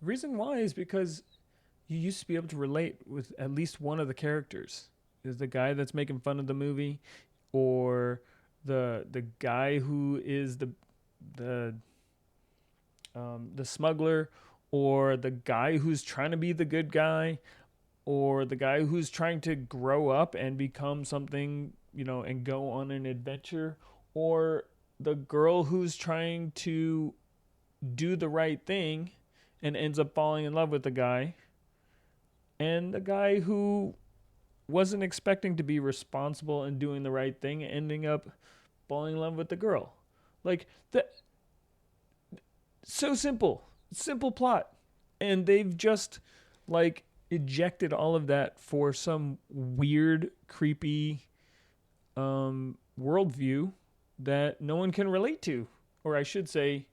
The reason why is because you used to be able to relate with at least one of the characters. Is the guy that's making fun of the movie, or the guy who is the the smuggler, or the guy who's trying to be the good guy, or the guy who's trying to grow up and become something, and go on an adventure, or the girl who's trying to do the right thing and ends up falling in love with the guy, and the guy who wasn't expecting to be responsible and doing the right thing, ending up falling in love with the girl. Like that, so simple plot, and they've just like ejected all of that for some weird, creepy worldview that no one can relate to, or I should say,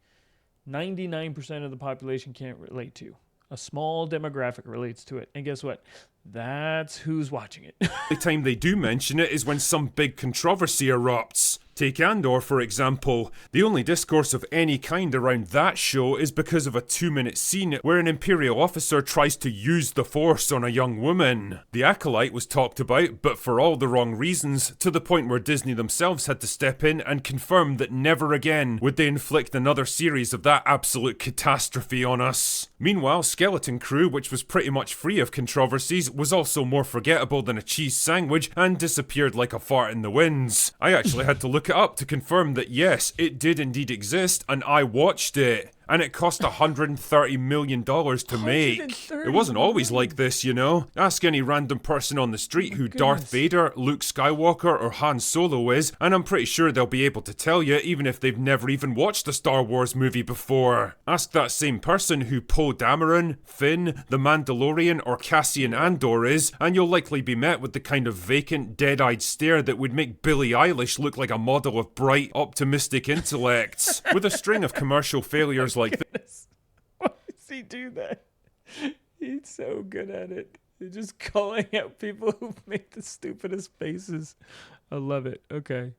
99% of the population can't relate to. A small demographic relates to it, and guess what? That's who's watching it. The time they do mention it is when some big controversy erupts. Take Andor, for example. The only discourse of any kind around that show is because of a 2-minute scene where an Imperial officer tries to use the Force on a young woman. The Acolyte was talked about, but for all the wrong reasons, to the point where Disney themselves had to step in and confirm that never again would they inflict another series of that absolute catastrophe on us. Meanwhile, Skeleton Crew, which was pretty much free of controversies, was also more forgettable than a cheese sandwich and disappeared like a fart in the winds. I actually had to look it up to confirm that yes, it did indeed exist, and I watched it. And it cost $130 million to make. It wasn't always like this, you know. Ask any random person on the street who Darth Vader, Luke Skywalker, or Han Solo is, and I'm pretty sure they'll be able to tell you, even if they've never even watched a Star Wars movie before. Ask that same person who Poe Dameron, Finn, The Mandalorian, or Cassian Andor is, and you'll likely be met with the kind of vacant, dead-eyed stare that would make Billie Eilish look like a model of bright, optimistic intellect. With a string of commercial failures like this. Why does he do that? He's so good at it. He's just calling out people who make the stupidest faces. I love it. Okay.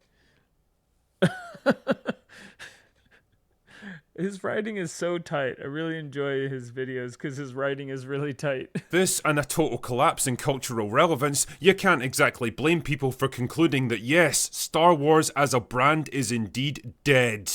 His writing is so tight. I really enjoy his videos because his writing is really tight. This and a total collapse in cultural relevance, you can't exactly blame people for concluding that yes, Star Wars as a brand is indeed dead.